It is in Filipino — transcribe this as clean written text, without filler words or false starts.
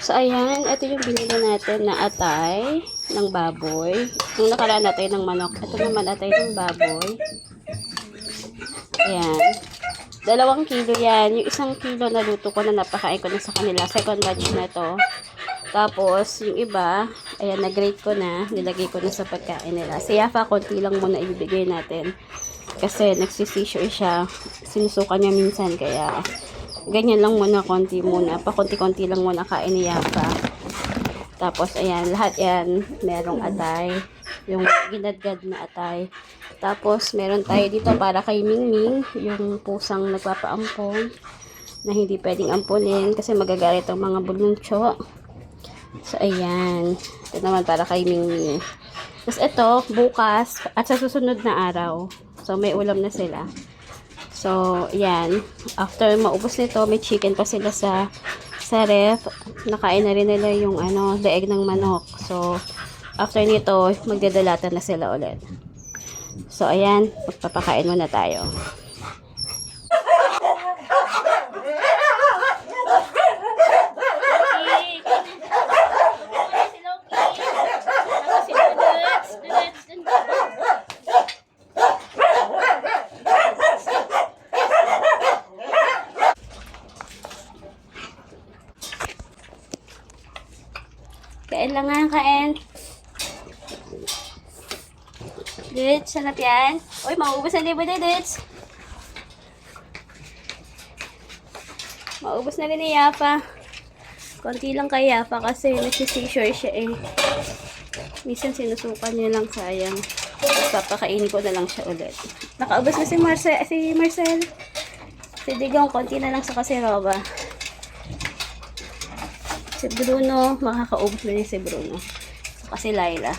So, ayan. Ito yung binili natin na atay ng baboy. Yung nakaraan atay ng manok. Ito naman atay ng baboy. Ayan. 2 kilo yan. Yung 1 kilo na luto ko na napakain ko na sa kanila. Second batch na to. Tapos, yung iba, ayan, nag-grate ko na. Nilagay ko na sa pagkain nila. Si Yafa, konti lang muna ibibigay natin. Kasi nagsisisure siya. Sinusuka niya minsan. Kaya, ganyan lang muna, konti muna. Pakunti-konti lang muna kain ni Yafa. Tapos, ayan, lahat yan. Merong atay. Yung ginadgad na atay. Tapos, meron tayo dito para kay Mingming. Yung pusang nagpapaampon. Na hindi pwedeng ampunin. Kasi magagalit ang mga buluncho. So, ayan. Ito naman para kay Mingming. Tapos, ito, bukas. At sa susunod na araw. So, may ulam na sila. So, ayan. After maubos nito, may chicken pa sila sa ref. Nakain na rin nila yung leeg ng manok. So, after nito, magdadalatan na sila ulit. So, ayan. Magpapakain muna tayo. Kain lang nga, kain. Dits, sarap yan. Uy, maubos na libo na, Dits. Maubos na rin ni Yafa. Konti lang kay Yafa kasi nagsisisure siya eh. Minsan sinusukan niya lang, sayang. Papakainin ko na lang siya ulit. Nakaubos na si Marcel. Si Digong, konti na lang sa kasiroba. Si Bruno, makakaubos na niya si Bruno. Saka si Laila.